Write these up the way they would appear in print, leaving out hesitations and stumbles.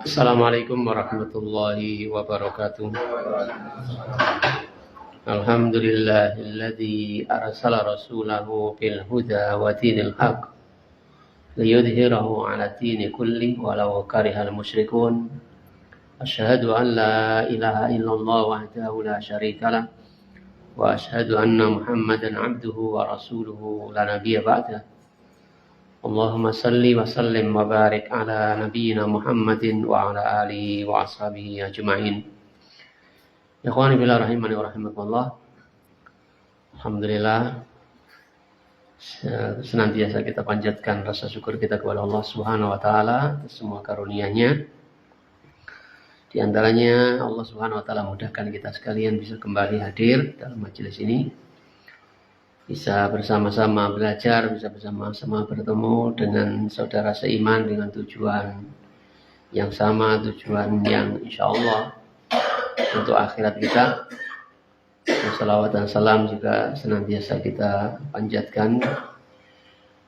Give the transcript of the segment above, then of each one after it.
Assalamualaikum warahmatullahi wabarakatuh. Alhamdulillahilladzi arsala rasulahu bil huda wa dinil haq liyudhhirahu 'ala dini kulli walau karihal musyrikun. Asyhadu an la ilaha illallah wahdahu la syarikalah wa asyhadu anna Muhammadan 'abduhu wa rasuluhu la nabiyya ba'dah. Allahumma salli wa sallim wa barik ala nabiyyina Muhammadin wa ala alihi wa ashabihi ajma'in. Ikhwani fillah rahimani wa rahimakumullah. Alhamdulillah, senantiasa kita panjatkan rasa syukur kita kepada Allah Subhanahu wa taala atas semua karunia-Nya. Di antaranya Allah Subhanahu wa taala mudahkan kita sekalian bisa kembali hadir dalam majelis ini. Bisa bersama-sama belajar, bisa bersama-sama bertemu dengan saudara seiman dengan tujuan yang sama, tujuan yang insya Allah untuk akhirat kita. Salawat dan salam juga senantiasa kita panjatkan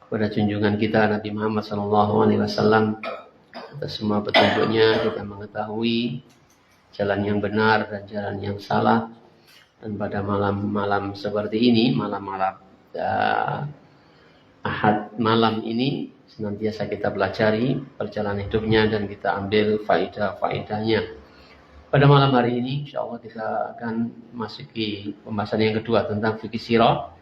kepada junjungan kita Nabi Muhammad SAW. Atas semua petunjuknya kita mengetahui jalan yang benar dan jalan yang salah. Dan pada malam-malam seperti ini, malam-malam Ahad malam ini, senantiasa kita pelajari perjalanan hidupnya dan kita ambil faedah-faedahnya. Pada malam hari ini, insya Allah kita akan masuki pembahasan yang kedua tentang fikih sirah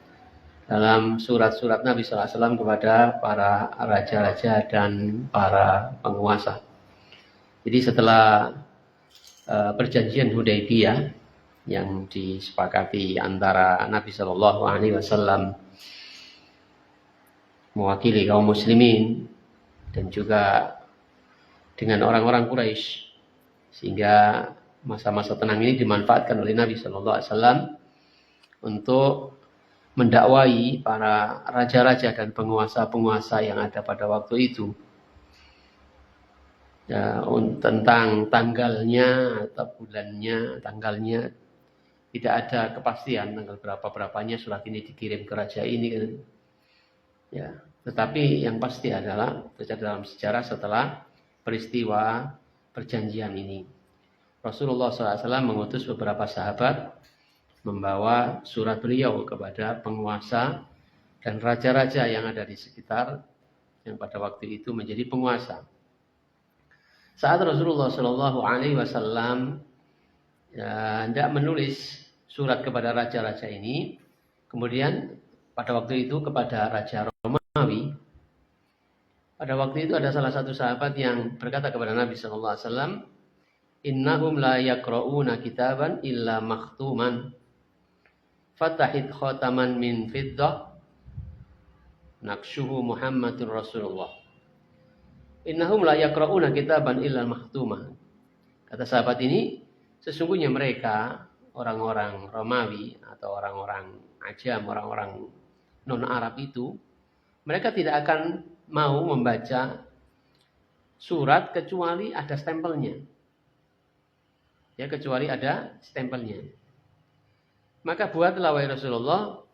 dalam surat-surat Nabi SAW kepada para raja-raja dan para penguasa. Jadi setelah perjanjian Hudaybiyah yang disepakati antara Nabi Shallallahu Alaihi Wasallam mewakili kaum muslimin dan juga dengan orang-orang Quraisy, sehingga masa-masa tenang ini dimanfaatkan oleh Nabi Shallallahu Alaihi Wasallam untuk mendakwai para raja-raja dan penguasa-penguasa yang ada pada waktu itu. Ya, tentang tanggalnya atau bulannya, tanggalnya tidak ada kepastian tanggal berapa-berapanya surat ini dikirim ke raja ini kan. Ya, tetapi yang pasti adalah terjadi dalam sejarah setelah peristiwa perjanjian ini. Rasulullah SAW mengutus beberapa sahabat membawa surat beliau kepada penguasa dan raja-raja yang ada di sekitar yang pada waktu itu menjadi penguasa. Saat Rasulullah SAW hendak menulis surat kepada raja-raja ini, kemudian pada waktu itu kepada Raja Romawi, pada waktu itu ada salah satu sahabat yang berkata kepada Nabi SAW, innahum la yaqra'una kitaban illa makhtuman fatahid khataman min fiddah naqshuhu Muhammadur Rasulullah. Innahum la yaqra'una kitaban illa makhtuman. Kata sahabat ini, sesungguhnya mereka orang-orang Romawi atau orang-orang Ajam, orang-orang non-Arab itu, mereka tidak akan mau membaca surat kecuali ada stempelnya. Ya, kecuali ada stempelnya. Maka buatlah wahai Rasulullah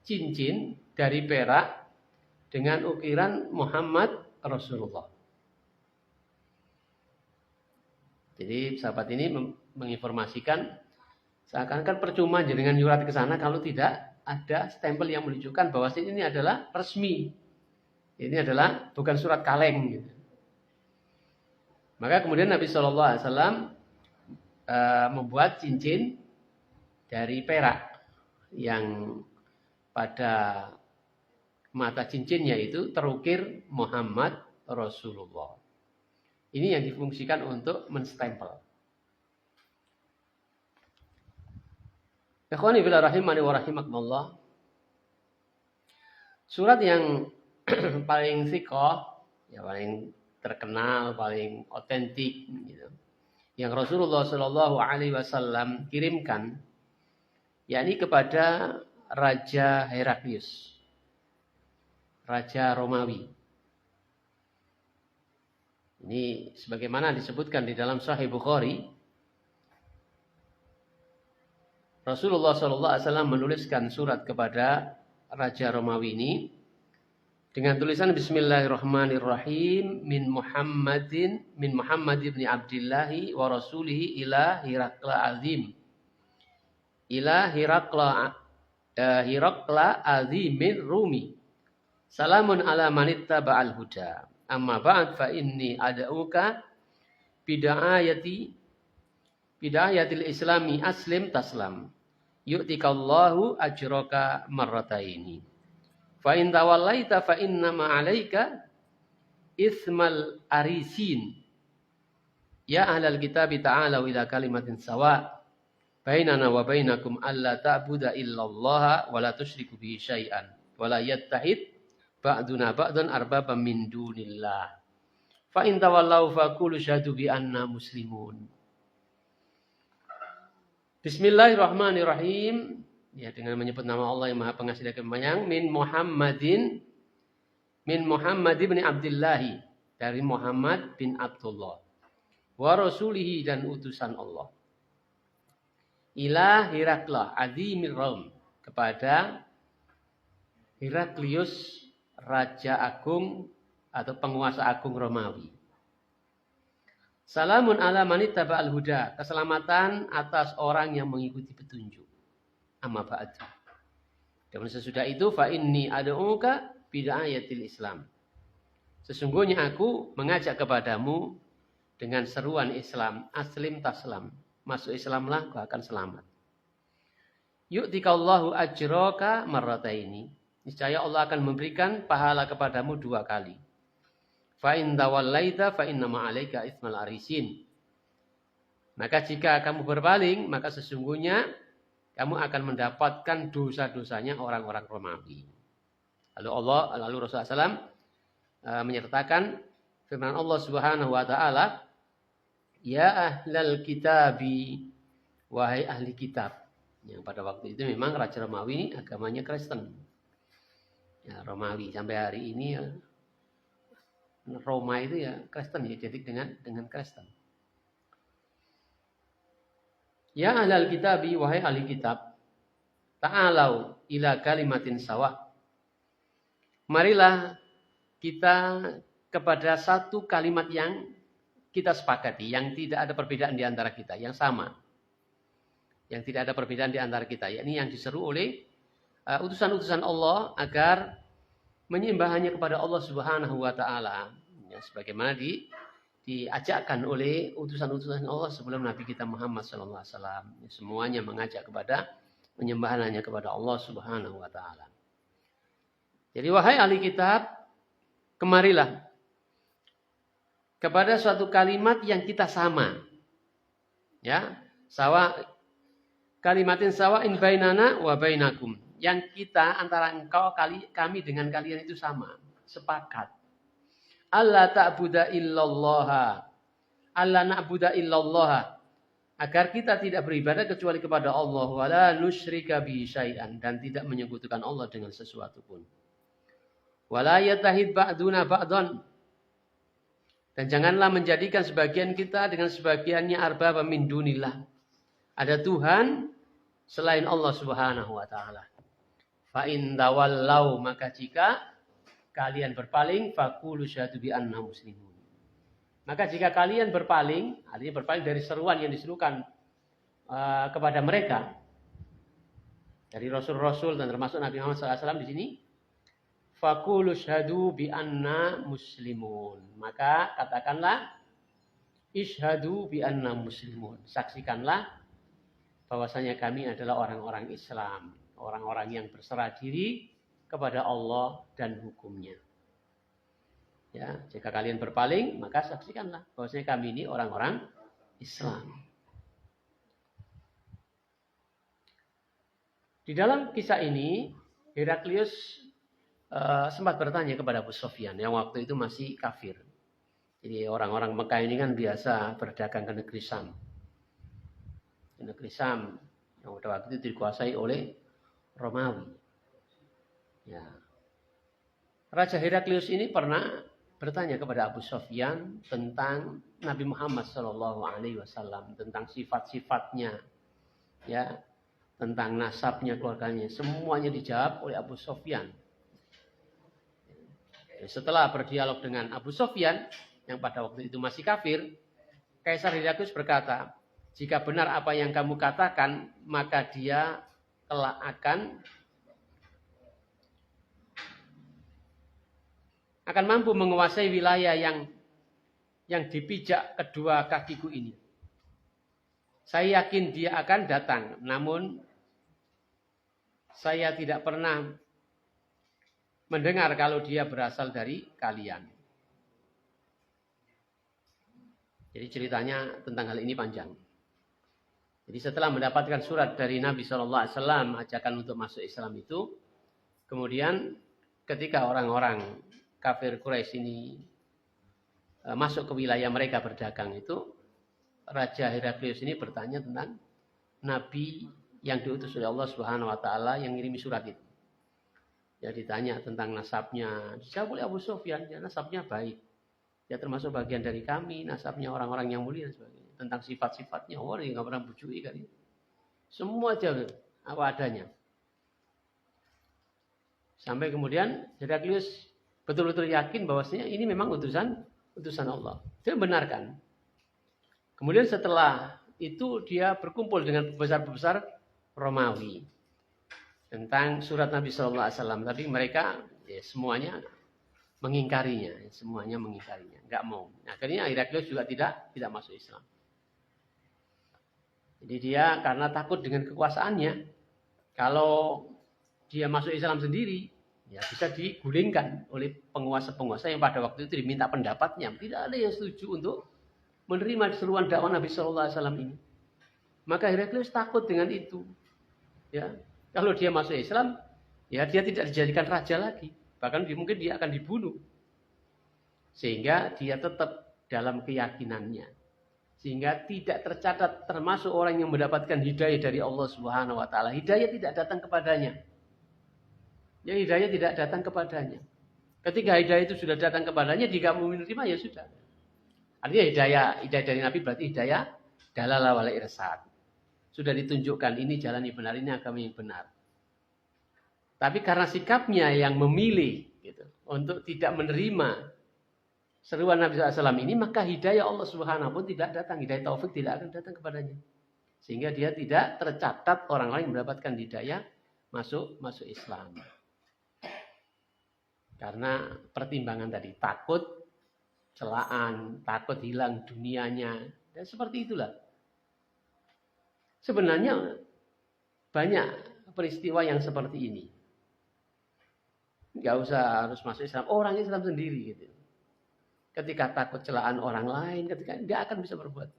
cincin dari perak dengan ukiran Muhammad Rasulullah. Jadi sahabat ini menginformasikan seakan-akan percuma dengan nyurat ke sana kalau tidak ada stempel yang menunjukkan bahwa ini adalah resmi. Ini adalah bukan surat kaleng gitu. Maka kemudian Nabi SAW membuat cincin dari perak yang pada mata cincinnya itu terukir Muhammad Rasulullah. Ini yang difungsikan untuk menstempel. Ikhwani fillah rahimani wa rahimakumullah. Surat yang paling thiqah, ya paling terkenal, paling otentik gitu, yang Rasulullah Shallallahu Alaihi Wasallam kirimkan, yakni kepada Raja Heraklius, Raja Romawi. Ini sebagaimana disebutkan di dalam Sahih Bukhari, Rasulullah SAW menuliskan surat kepada Raja Romawi ini dengan tulisan Bismillahirrahmanirrahim min Muhammad ibn Abdullah wa rasulihi ila Hirakla azim ila Hirakla azimin Rumi. Salamun ala manittaba'al huda. Amma ba'd fa inni ad'uka bidayatil islami aslim taslam. Yu'tikallahu ajraka marrataini. Fa in tawallaita fa inna ma 'alaika ismal arisin. Ya ahlal kitabi ta'alu ila kalimatin sawa' bainana wa bainakum alla ta'budu illallah wa la tusyriku bihi syai'an wa la yattahid ba'duna ba'dan arbaba min dunillah. Fa in tawallau faqulu syahadu bi anna muslimun. Bismillahirrahmanirrahim. Ya, dengan menyebut nama Allah yang Maha Pengasih dan Penyayang. Min Muhammad bin Abdullah, dari Muhammad bin Abdullah. Wa rasulihi, dan utusan Allah. Ila Hirakla azimir Rom, kepada Heraklius, raja agung atau penguasa agung Romawi. Salamun ala manittaba'al huda, keselamatan atas orang yang mengikuti petunjuk. Amma ba'du. Dan sesudah itu fa inni ad'uka bidayatil Islam. Sesungguhnya aku mengajak kepadamu dengan seruan Islam, aslim taslam. Masuk Islamlah, kau akan selamat. Yu'tikallahu ajraka marrataini. Niscaya Allah akan memberikan pahala kepadamu 2 kali. Fa in tawallaita fa inna ma 'alaika ismal arisin. Maka jika kamu berpaling, maka sesungguhnya kamu akan mendapatkan dosa-dosanya orang-orang Romawi. Lalu Rasulullah SAW menyertakan firman Allah Subhanahu wa taala, ya ahlal kitabi, wahai ahli kitab. Yang pada waktu itu memang Raja Romawi ini agamanya Kristen. Ya, Romawi sampai hari ini ya, Roma itu ya Kristen, ya jadi dengan Kristen. Ya ahlal kitabi, wahai ahli kitab, ta'alau ila kalimatin sawa. Marilah kita kepada satu kalimat yang kita sepakati, yang tidak ada perbedaan di antara kita, yang sama. Yang tidak ada perbedaan di antara kita, yakni yang diseru oleh utusan-utusan Allah agar menyembah hanya kepada Allah Subhanahu wa taala. Ya, sebagaimana diajakkan oleh utusan-utusan Allah sebelum Nabi kita Muhammad sallallahu alaihi wasallam. Semuanya mengajak kepada menyembah hanya kepada Allah Subhanahu wa taala. Jadi wahai ahli kitab, kemarilah kepada suatu kalimat yang kita sama. Ya, kalimatin sawa'in bainana wa bainakum. Yang kita antara engkau kami dengan kalian itu sama, sepakat. Allah ta'budu illallah. Allah na'budu illallah. Agar kita tidak beribadah kecuali kepada Allah, wala nusyrika bihi syai'an, dan tidak menyekutukan Allah dengan sesuatu pun. Wala yatahid ba'duna ba'dan. Dan janganlah menjadikan sebagian kita dengan sebagiannya arbaba min dunillah. Ada Tuhan selain Allah Subhanahu wa taala. Fa in tawallau, maka jika kalian berpaling, faqulu syahadu bi anna muslimun. Maka jika kalian berpaling, artinya berpaling dari seruan yang diserukan kepada mereka dari rasul-rasul dan termasuk Nabi Muhammad SAW di sini, faqulu syahadu bi anna muslimun. Maka katakanlah isyhadu bi anna muslimun. Saksikanlah bahwasanya kami adalah orang-orang Islam, orang-orang yang berserah diri kepada Allah dan hukumnya. Ya, jika kalian berpaling, maka saksikanlah bahwasanya kami ini orang-orang Islam. Di dalam kisah ini, Heraklius sempat bertanya kepada Abu Sufyan yang waktu itu masih kafir. Jadi orang-orang Mekah ini kan biasa berdagang ke negeri Syam. Di negeri Syam yang pada waktu itu dikuasai oleh Romawi. Ya. Raja Heraklius ini pernah bertanya kepada Abu Sufyan tentang Nabi Muhammad SAW, tentang sifat-sifatnya, ya, tentang nasabnya, keluarganya. Semuanya dijawab oleh Abu Sufyan. Setelah berdialog dengan Abu Sufyan yang pada waktu itu masih kafir, Kaisar Heraklius berkata, jika benar apa yang kamu katakan, maka dia kelak akan mampu menguasai wilayah yang dipijak kedua kakiku ini. Saya yakin dia akan datang, namun saya tidak pernah mendengar kalau dia berasal dari kalian. Jadi ceritanya tentang hal ini panjang. Jadi setelah mendapatkan surat dari Nabi SAW ajakan untuk masuk Islam itu, kemudian ketika orang-orang kafir Quraisy ini masuk ke wilayah mereka berdagang itu, Raja Heraklius ini bertanya tentang Nabi yang diutus oleh Allah Subhanahu Wa Taala yang ngirimi surat itu. Ya ditanya tentang nasabnya, dijawab oleh Abu Sufyan, ya nasabnya baik. Ya termasuk bagian dari kami, nasabnya orang-orang yang mulia dan sebagainya. Tentang sifat-sifatnya, orang yang nggak pernah bujui kan. Semua aja apa adanya. Sampai kemudian Heraklius betul-betul yakin bahwasanya ini memang utusan Allah. Dia benarkan. Kemudian setelah itu dia berkumpul dengan pembesar-pembesar Romawi tentang surat Nabi SAW. Tapi mereka ya, semuanya mengingkarinya, nggak mau. Akhirnya Heraklius juga tidak masuk Islam. Jadi dia karena takut dengan kekuasaannya, kalau dia masuk Islam sendiri, ya bisa digulingkan oleh penguasa-penguasa yang pada waktu itu diminta pendapatnya. Tidak ada yang setuju untuk menerima seruan dakwah Nabi SAW ini. Maka Heraklius takut dengan itu. Ya, kalau dia masuk Islam, ya dia tidak dijadikan raja lagi. Bahkan mungkin dia akan dibunuh. Sehingga dia tetap dalam keyakinannya. Sehingga tidak tercatat termasuk orang yang mendapatkan hidayah dari Allah Subhanahu Wa Taala. Hidayah tidak datang kepadanya. Ya hidayah tidak datang kepadanya. Ketika hidayah itu sudah datang kepadanya, jika mau menerima ya sudah. Artinya hidayah dari Nabi berarti hidayah dalalah wal irsad. Sudah ditunjukkan ini jalan yang benar, ini agama yang benar. Tapi karena sikapnya yang memilih gitu, untuk tidak menerima seruan Nabi SAW ini, maka hidayah Allah Subhanahu pun tidak datang, hidayah taufik tidak akan datang kepadanya. Sehingga dia tidak tercatat orang-orang yang mendapatkan hidayah masuk Islam. Karena pertimbangan tadi, takut celaan, takut hilang dunianya, dan seperti itulah. Sebenarnya banyak peristiwa yang seperti ini. Gak usah harus masuk Islam, orang Islam sendiri gitu. Ketika takut celaan orang lain, ketika dia akan bisa berbuat.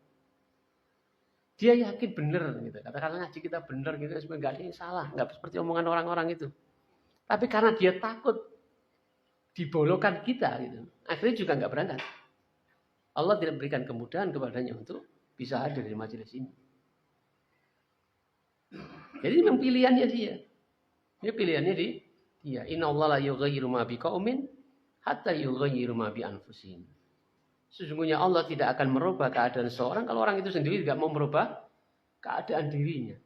Dia yakin benar gitu. Katakanlah ngaji kita benar gitu, sebenarnya nggak ada yang salah, nggak seperti omongan orang-orang itu. Tapi karena dia takut dibolokkan kita gitu, akhirnya juga nggak berangkat. Allah tidak berikan kemudahan kepadanya untuk bisa hadir di majelis ini. Jadi memang pilihannya dia. Ini pilihannya dia. Inna Allah la yughayyiru ma biqaumin hatta yughayyiru ma bi anfusihim. Sesungguhnya Allah tidak akan merubah keadaan seorang kalau orang itu sendiri tidak mau merubah keadaan dirinya.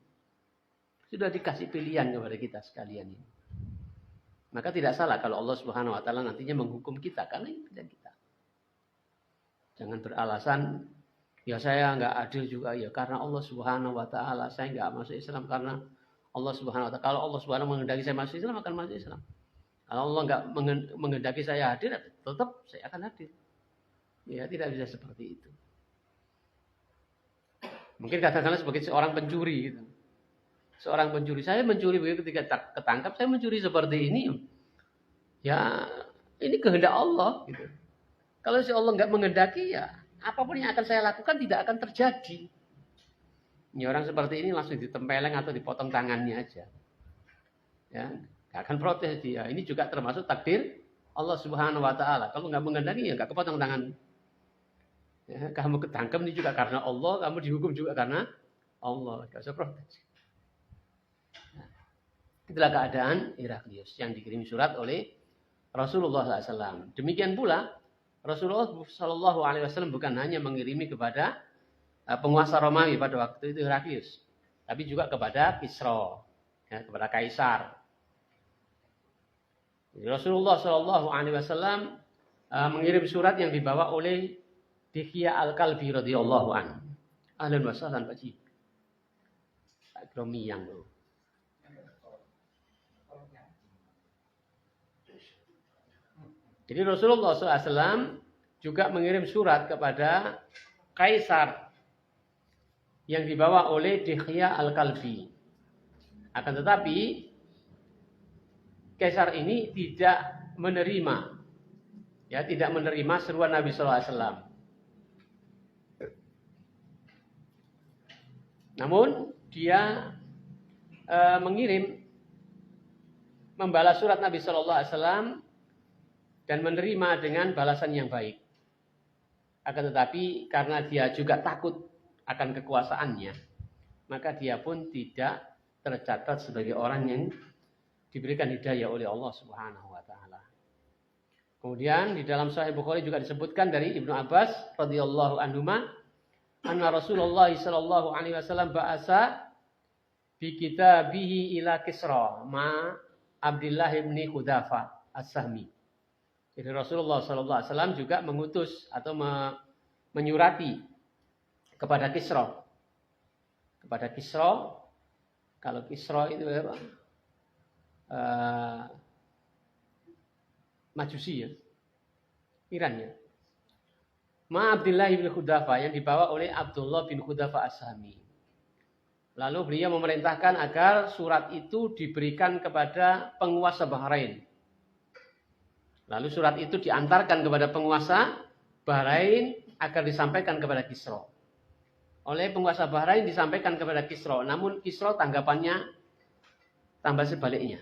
Sudah dikasih pilihan kepada kita sekalian ini. Maka tidak salah kalau Allah Subhanahu Wa Taala nantinya menghukum kita karena ini pilihan kita. Jangan beralasan, ya saya nggak adil juga ya karena Allah Subhanahu Wa Taala saya nggak masuk Islam karena Allah Subhanahu Wa Taala. Kalau Allah Subhanahu menghendaki saya masuk Islam akan masuk Islam. Kalau Allah nggak menghendaki saya hadir, tetap saya akan hadir. Ya tidak bisa seperti itu. Mungkin katakanlah sebagai seorang pencuri gitu. Seorang pencuri, saya mencuri begitu ketika ketangkap, saya mencuri seperti ini. Ya ini kehendak Allah gitu. Kalau si Allah nggak menghendaki ya apapun yang akan saya lakukan tidak akan terjadi. Ya orang seperti ini langsung ditempeleng atau dipotong tangannya aja. Ya, nggak akan protes dia. Ini juga termasuk takdir Allah Subhanahu Wa Taala. Kalau nggak menghendaki ya nggak kepotong tangan. Ya, kamu ketangkep ini juga karena Allah, kamu dihukum juga karena Allah. Nggak usah protes. Nah, itulah keadaan Heraklius yang dikirim surat oleh Rasulullah SAW. Demikian pula Rasulullah SAW bukan hanya mengirimi kepada penguasa Romawi pada waktu itu Heraklius, tapi juga kepada Kisra, ya, kepada Kaisar. Rasulullah Shallallahu Alaihi Wasallam mengirim surat yang dibawa oleh Dihya Al-Kalbi radhiyallahu anhu. Ahlan wa sahlan Pak Ji. Yang Jadi Rasulullah SAW juga mengirim surat kepada Kaisar yang dibawa oleh Dihya Al-Kalbi. Akan tetapi Kaisar ini tidak menerima, tidak menerima seruan Nabi SAW. Namun dia mengirim membalas surat Nabi SAW dan menerima dengan balasan yang baik. Akan tetapi karena dia juga takut akan kekuasaannya, maka dia pun tidak tercatat sebagai orang yang diberikan hidayah oleh Allah Subhanahu wa taala. Kemudian di dalam Sahih Bukhari juga disebutkan dari Ibnu Abbas radhiyallahu anhuma, anna Rasulullah sallallahu alaihi wasallam ba'asa bi kitabihi ila Kisra ma Abdullah bin Khudafa as-Sahmi. Jadi Rasulullah sallallahu alaihi wasallam juga mengutus atau menyurati kepada Kisra. Kepada Kisra, kalau Kisra itu apa? Majusi ya, Iran ya. Ma Abdullah bin Khudafa yang dibawa oleh Abdullah bin Khudafa as-Sahmi. Lalu beliau memerintahkan agar surat itu diberikan kepada penguasa Bahrain. Lalu surat itu diantarkan kepada penguasa Bahrain agar disampaikan kepada Kisra. Oleh penguasa Bahrain disampaikan kepada Kisra. Namun Kisra tanggapannya tambah sebaliknya.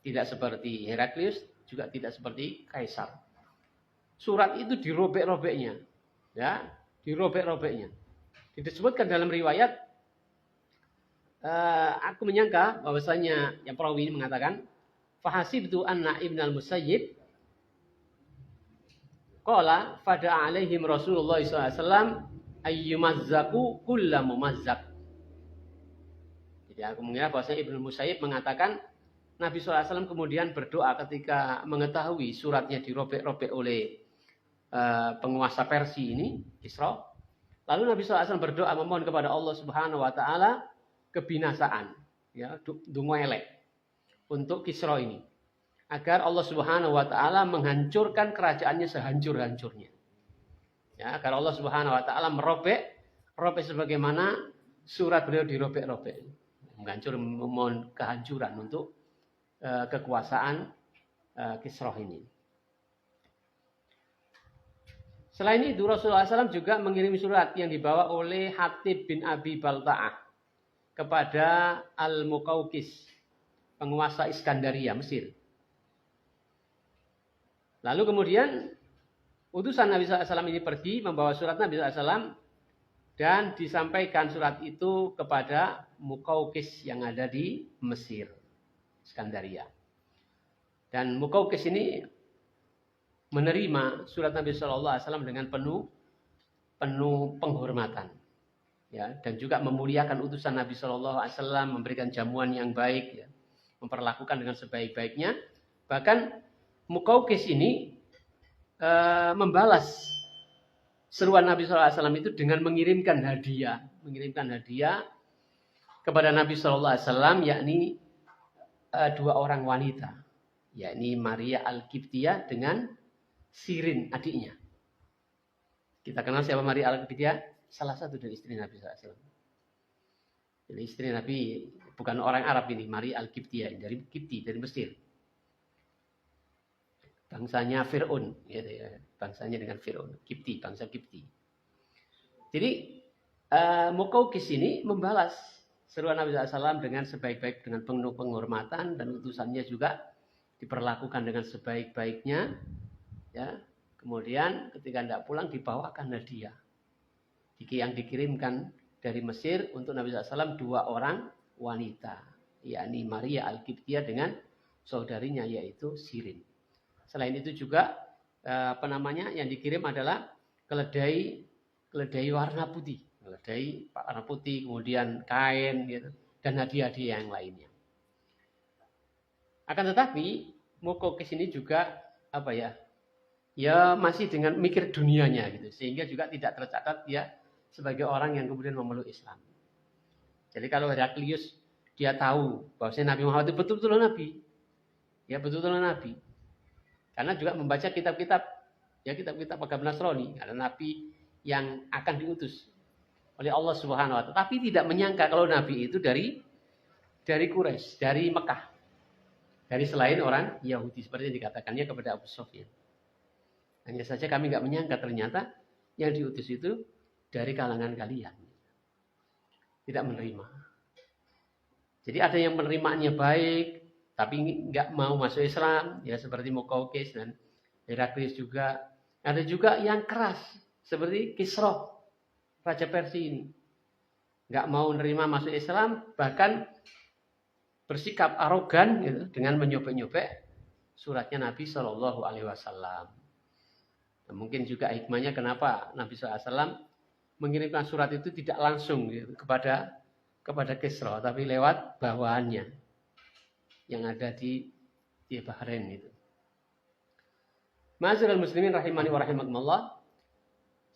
Tidak seperti Heraklius, juga tidak seperti Kaisar. Surat itu dirobek-robeknya. Ya, dirobek-robeknya. Disebutkan dalam riwayat, aku menyangka bahwasanya yang perawi ini mengatakan, fahasibtu anna Ibn al-Musayyib qala fada'a alaihim Rasulullah SAW ayyumazzaku kulla mumazzak. Jadi aku mengira bahwasanya Ibnu Musayyib mengatakan Nabi SAW kemudian berdoa ketika mengetahui suratnya dirobek-robek oleh penguasa Persia ini, Kisra. Lalu Nabi SAW berdoa memohon kepada Allah Subhanahu Wa Taala kebinasaan, ya, dungo elek untuk Kisra ini, agar Allah Subhanahu Wa Taala menghancurkan kerajaannya sehancur-hancurnya. Ya, agar Allah Subhanahu Wa Taala merobek sebagaimana surat beliau dirobek-robek, menghancur, memohon kehancuran untuk kekuasaan Kisra ini. Selain itu Rasulullah SAW juga mengirim surat yang dibawa oleh Hatib bin Abi Balta'ah kepada Al-Muqawqis, penguasa Iskandaria, Mesir. Lalu kemudian utusan Nabi SAW ini pergi membawa surat Nabi SAW dan disampaikan surat itu kepada Muqawqis yang ada di Mesir, Iskandaria. Dan Muqawqis ini menerima surat Nabi SAW dengan penuh penghormatan, ya, dan juga memuliakan utusan Nabi SAW, memberikan jamuan yang baik, ya, memperlakukan dengan sebaik-baiknya. Bahkan Muqawqis ini membalas seruan Nabi SAW itu dengan mengirimkan hadiah kepada Nabi SAW, yakni dua orang wanita, yakni Maria Al-Qibtiyah dengan Sirin, adiknya. Kita kenal siapa Maria Al-Qibtiyah? Salah satu dari istri Nabi SAW. Jadi istri Nabi bukan orang Arab ini, Maria Al-Qibtiyah dari Qibti, dari Mesir. Bangsanya Fir'aun, ya, bangsanya dengan Fir'aun, Qibti, bangsa Qibti. Jadi Muqawqis ini membalas seruan Nabi SAW dengan sebaik-baik, dengan penuh penghormatan, dan utusannya juga diperlakukan dengan sebaik-baiknya. Ya, kemudian ketika hendak pulang dibawakan hadiah yang dikirimkan dari Mesir untuk Nabi SAW dua orang wanita, yakni Maria Al-Qibtiyah dengan saudarinya yaitu Sirin. Selain itu juga yang dikirim adalah keledai warna putih, kemudian kain, gitu, dan hadiah-hadiah yang lainnya. Akan tetapi Mukawqis ini juga apa ya? Ya masih dengan mikir dunianya gitu, sehingga juga tidak tercatat dia sebagai orang yang kemudian memeluk Islam. Jadi kalau Heraklius dia tahu bahwasanya Nabi Muhammad itu betul-betul Nabi, ya betul-betul Nabi. Karena juga membaca kitab-kitab, ya kitab-kitab agama Nasrani, ada Nabi yang akan diutus oleh Allah Subhanahu Wa Taala. Tapi tidak menyangka kalau Nabi itu dari Quraisy, dari Mekah, dari selain orang Yahudi seperti yang dikatakannya kepada Abu Sufyan. Hanya saja kami nggak menyangka ternyata yang diutus itu dari kalangan kalian. Tidak menerima. Jadi ada yang menerimanya baik, tapi nggak mau masuk Islam, ya seperti Mukawqis dan Heraklius juga. Ada juga yang keras, seperti Kisra, Raja Persia ini. Nggak mau menerima masuk Islam, bahkan bersikap arogan gitu, dengan menyobek-nyobek suratnya Nabi Shallallahu Alaihi Wasallam. Nah, mungkin juga hikmahnya kenapa Nabi SAW mengirimkan surat itu tidak langsung gitu, kepada Kisra, tapi lewat bawahannya yang ada di Bahrain itu. Ma'asyiral muslimin rahimani wa rahimakumullah.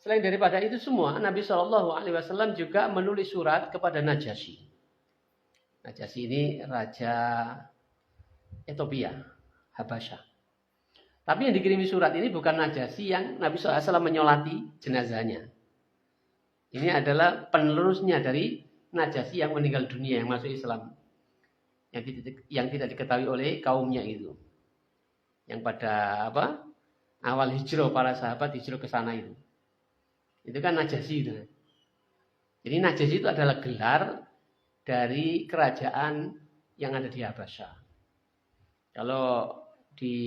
Selain daripada itu semua, Nabi SAW juga menulis surat kepada Najasyi. Najasyi ini raja Ethiopia, Habasyah. Tapi yang dikirimi surat ini bukan Najasyi yang Nabi SAW menyolati jenazahnya. Ini adalah penerusnya dari Najasyi yang meninggal dunia, yang masuk Islam. Yang tidak diketahui oleh kaumnya itu. Yang pada awal hijrah, para sahabat hijrah ke sana itu. Itu kan Najasyi itu. Jadi Najasyi itu adalah gelar dari kerajaan yang ada di Habasyah. Kalau di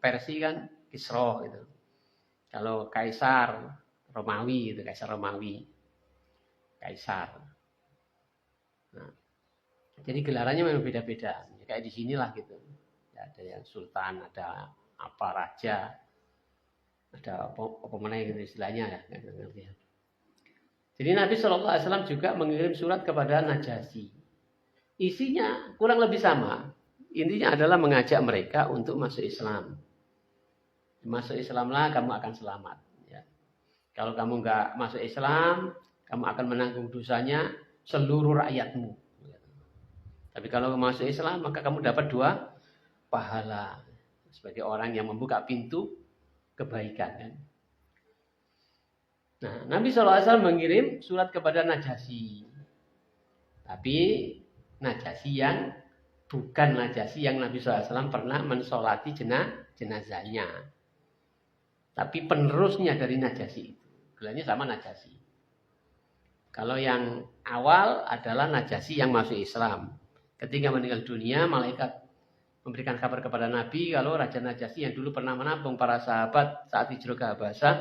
Persia kan Kisra gitu. Kalau Kaisar Romawi itu, Kaisar Romawi. Kaisar. Nah, jadi gelarannya memang beda-beda. Kayak di sinilah gitu. Ya, ada yang sultan, ada apa raja, ada apa mana gitu istilahnya ya. Jadi Nabi SAW juga mengirim surat kepada Najasyi. Isinya kurang lebih sama. Intinya adalah mengajak mereka untuk masuk Islam. Masuk Islamlah kamu akan selamat. Ya. Kalau kamu nggak masuk Islam, kamu akan menanggung dosanya seluruh rakyatmu. Tapi kalau masuk Islam, maka kamu dapat 2 pahala sebagai orang yang membuka pintu kebaikan. Kan? Nah, Nabi SAW mengirim surat kepada Najasyi. Tapi Najasyi yang bukan Najasyi yang Nabi SAW pernah mensolati jenazahnya. Tapi penerusnya dari Najasyi itu. Gelarnya sama Najasyi. Kalau yang awal adalah Najasyi yang masuk Islam. Ketika meninggal dunia, malaikat memberikan kabar kepada Nabi kalau Raja Najasyi yang dulu pernah menampung para sahabat saat hijrah ke Habasyah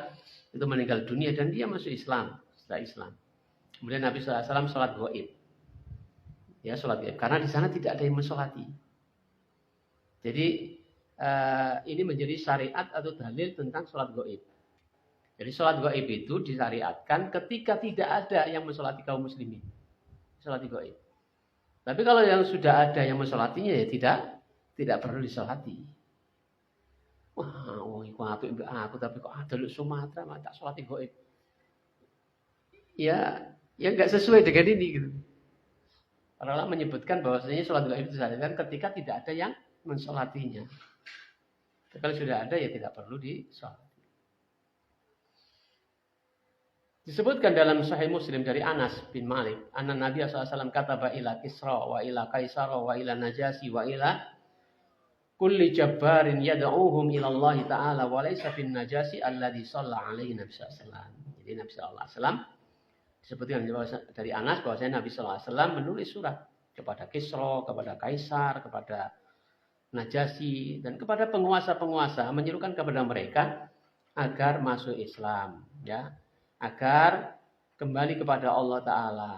itu meninggal dunia dan dia masuk Islam setelah Islam. Kemudian Nabi SAW sholat gaib. Ya, sholat gaib. Karena di sana tidak ada yang mensolati. Jadi ini menjadi syariat atau dalil tentang sholat gaib. Jadi sholat gaib itu disyariatkan ketika tidak ada yang mensolati kaum muslimin. Sholat gaib. Tapi kalau yang sudah ada yang mensolatinya ya tidak perlu disolati. Wah, iku apik mbek aku tapi kok ada lu Sumatera mah tak sholat gaib. Ya enggak sesuai dengan ini gitu. Para ulama menyebutkan bahwasanya sholat gaib itu disyariatkan ketika tidak ada yang mensolatinya. Kalau sudah ada ya tidak perlu disolati. Disebutkan dalam Sahih Muslim dari Anas bin Malik, anna Nabi SAW kataba ila Kisra wa ila Kaisar wa ila Najasyi wa ila kulli jabbarin yad'uhum ila Allah Ta'ala wa laysa fin Najasyi alladhi shalla alaihi Nabi SAW. Jadi Nabi SAW disebutkan dari Anas bahwasanya Nabi SAW menulis surat kepada Kisra, kepada Kaisar, kepada Najasyi dan kepada penguasa-penguasa menyerukan kepada mereka agar masuk Islam, ya, agar kembali kepada Allah Ta'ala.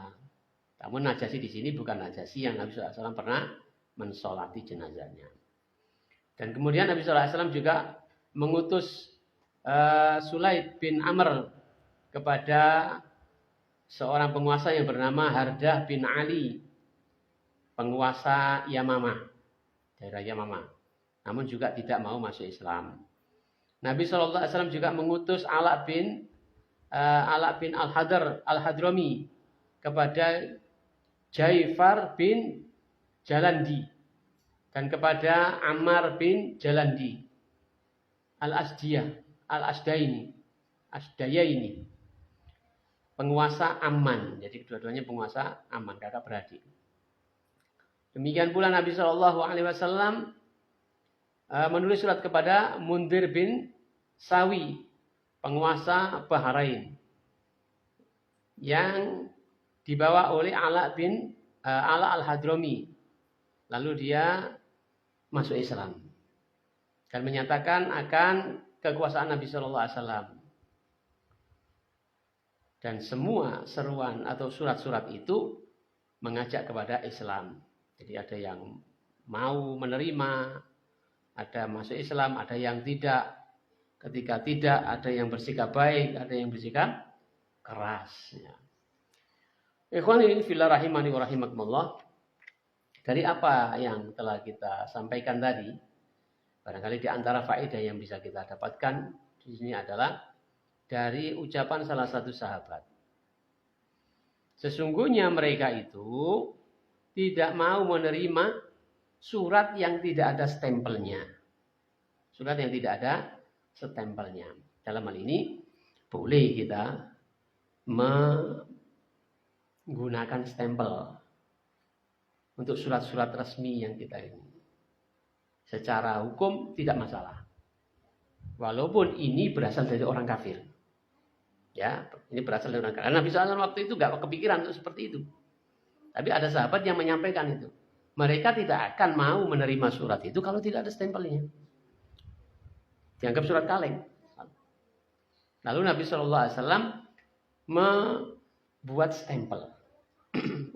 Namun Najasyi di sini bukan Najasyi yang Nabi SAW pernah mensolati jenazahnya. Dan kemudian Nabi SAW juga mengutus Sulaid bin Amr kepada seorang penguasa yang bernama Hardah bin Ali, penguasa Yamamah, daerah Yamamah. namun juga tidak mau masuk Islam. Nabi SAW juga mengutus Ala bin Al-Hadrami kepada Jaifar bin Jalandi dan kepada Ammar bin Jalandi Al-Asdayaini, penguasa Amman. Jadi kedua-duanya penguasa Amman, kakak beradik. Demikian pula Nabi SAW menulis surat kepada Mundir bin Sawi, penguasa Bahrain, yang dibawa oleh Ala al-Hadrami. Lalu dia masuk Islam dan menyatakan akan kekuasaan Nabi SAW. Dan semua seruan atau surat-surat itu mengajak kepada Islam. Jadi ada yang mau menerima, ada masuk Islam, ada yang tidak. Ketika tidak, ada yang bersikap baik, ada yang bersikap keras. Ya. Ikhwani fillah rahimani wa rahimakumullah. Dari apa yang telah kita sampaikan tadi, barangkali di antara faedah yang bisa kita dapatkan di sini adalah dari ucapan salah satu sahabat. Sesungguhnya mereka itu tidak mau menerima surat yang tidak ada stempelnya. Surat yang tidak ada stempelnya. Dalam hal ini boleh kita menggunakan stempel untuk surat-surat resmi yang kita ini. Secara hukum tidak masalah. Walaupun ini berasal dari orang kafir. Ya, ini berasal dari orang kafir. Nabi SAW waktu itu gak kepikiran untuk seperti itu. Tapi ada sahabat yang menyampaikan itu. Mereka tidak akan mau menerima surat itu kalau tidak ada stempelnya. Dianggap surat kaleng. Lalu Nabi SAW membuat stempel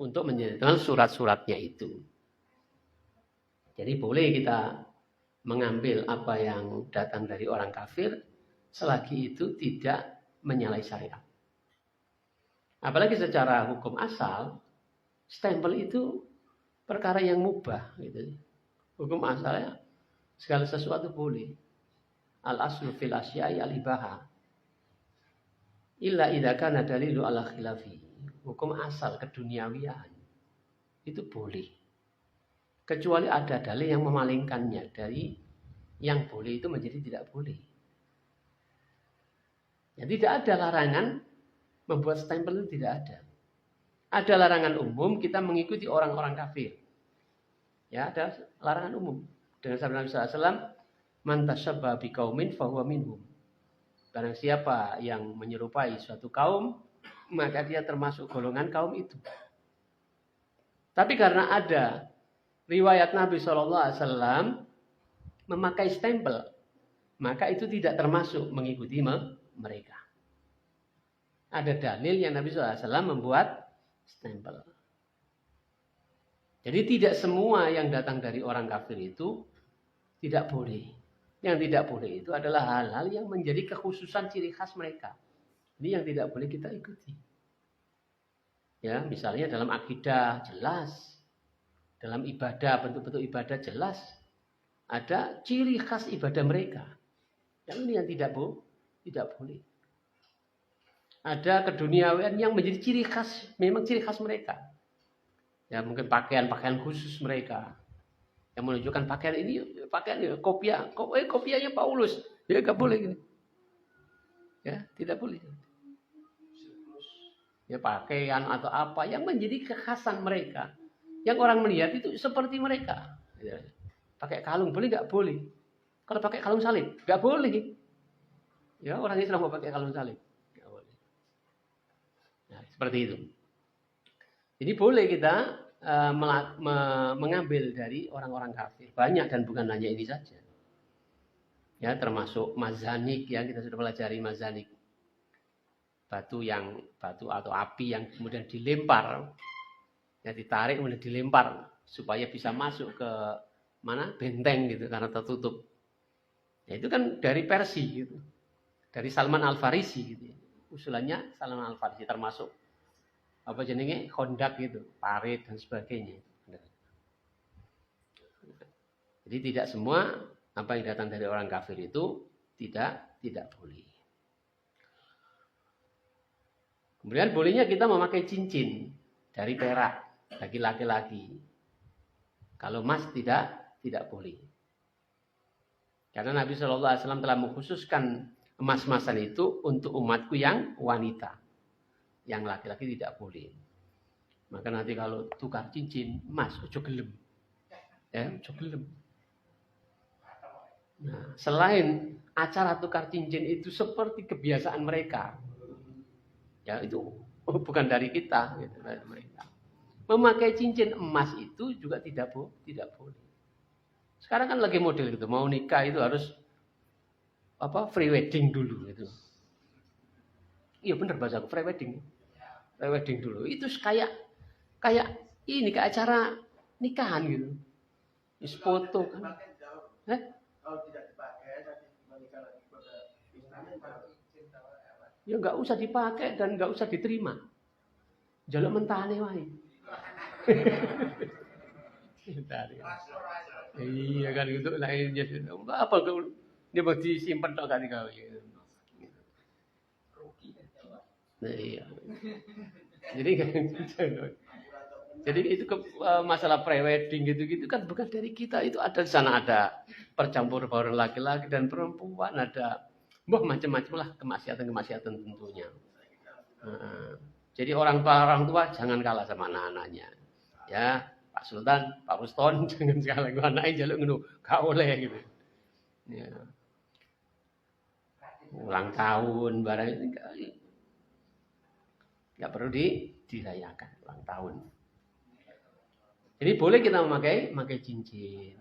untuk menjadikan surat-suratnya itu. Jadi boleh kita mengambil apa yang datang dari orang kafir selagi itu tidak menyalahi syariat. Apalagi secara hukum asal, stempel itu perkara yang mubah. Gitu. Hukum asalnya segala sesuatu boleh. Al-aslu fil asya'i al-ibaha. Illa idza kana dalilu ala khilafi. Hukum asal keduniawian itu boleh. Kecuali ada dalil yang memalingkannya dari yang boleh itu menjadi tidak boleh. Ya, tidak ada larangan membuat stempel itu tidak ada. Ada larangan umum kita mengikuti orang-orang kafir. Ya, ada larangan umum. Dengan sabda Nabi SAW, man tashabbaha biqaumin fahuwa minhum. Barang siapa yang menyerupai suatu kaum, maka dia termasuk golongan kaum itu. Tapi karena ada riwayat Nabi SAW memakai stempel, maka itu tidak termasuk mengikuti mereka. Ada dalil yang Nabi SAW membuat stempel. Jadi tidak semua yang datang dari orang kafir itu tidak boleh. Yang tidak boleh itu adalah hal-hal yang menjadi kekhususan ciri khas mereka. Ini yang tidak boleh kita ikuti. Ya, misalnya dalam akidah jelas, dalam ibadah, bentuk-bentuk ibadah jelas, ada ciri khas ibadah mereka. Yang ini yang tidak boleh. Ada keduniawian yang menjadi ciri khas, memang ciri khas mereka. Ya, mungkin pakaian khusus mereka. Yang menunjukkan pakaian ini, kopiahnya Paulus. Ya, enggak boleh gini. Ya, tidak boleh. Ya, pakaian atau apa yang menjadi kekhasan mereka. Yang orang melihat itu seperti mereka. Ya. Pakai kalung boleh enggak? Boleh. Kalau pakai kalung salib, enggak boleh. Ya, orang Islam mau pakai kalung salib. Enggak boleh. Nah, seperti itu. Jadi boleh kita mengambil dari orang-orang kafir. Banyak dan bukan hanya ini saja. Ya, termasuk mazanik, ya, kita sudah pelajari mazanik. Batu atau api yang kemudian dilempar, ya, ditarik kemudian dilempar supaya bisa masuk ke mana? Benteng gitu karena tertutup. Ya, itu kan dari Persia gitu. Dari Salman Al-Farisi gitu. Usulannya Salman Al-Farisi termasuk apa jenenge kondak gitu, parit dan sebagainya. Jadi tidak semua Apa yang datang dari orang kafir itu tidak boleh. Kemudian bolehnya kita memakai cincin dari perak bagi laki-laki. Kalau emas tidak boleh. Karena Nabi SAW telah mengkhususkan emas-emasan itu untuk umatku yang wanita. Yang laki-laki tidak boleh. Maka nanti kalau tukar cincin emas, ojo gelem. Ya, ojo gelem. Nah, selain acara tukar cincin itu seperti kebiasaan mereka. Ya, itu bukan dari kita, gitu, dari mereka. Memakai cincin emas itu juga tidak boleh. Sekarang kan lagi model gitu, mau nikah itu harus free wedding dulu gitu. Iya benar bahasa aku, free wedding. Free wedding dulu. Itu kayak ini kayak acara nikahan gitu. Is foto kan. Kalau tidak dipakai nanti menikah lagi pada ya nggak usah dipakai dan nggak usah diterima. Jaluk mentane wae. Iya kan gitu lah ini apa dia mau disimpan tok kan kau. Nah, iya. Jadi itu masalah prewedding gitu-gitu kan bukan dari kita, itu ada di sana, ada percampur bauran laki-laki dan perempuan, ada macam-macam lah kemaksiatan tentunya. Jadi orang tua jangan kalah sama anak-anaknya. Ya, Pak Sultan, Pak Ruston jangan kalah sama anaknya jaluk ngono, gak oleh gitu. Ya. Ulang tahun barang itu enggak perlu dirayakan ulang tahun. Jadi boleh kita memakai cincin,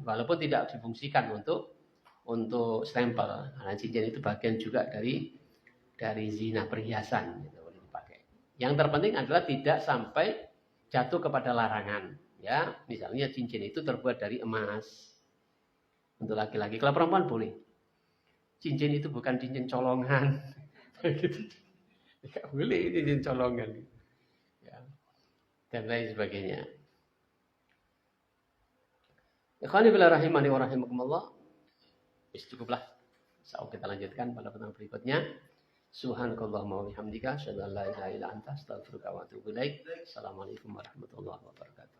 walaupun tidak difungsikan untuk stempel. Karena cincin itu bagian juga dari zina perhiasan, gitu, boleh dipakai. Yang terpenting adalah tidak sampai jatuh kepada larangan. Ya, misalnya cincin itu terbuat dari emas untuk laki-laki. Kalau perempuan boleh. Cincin itu bukan cincin colongan, tidak boleh cincin colongan, ya, dan lain sebagainya. Ikhwani fillah rahimani wa rahimakumullah. Cukuplah. Insyaallah kita lanjutkan pada pertemuan berikutnya. Subhanakallahumma wa bihamdika asyhadu an la ilaha illa anta astaghfiruka wa atubu ilaik. Assalamualaikum warahmatullahi wabarakatuh.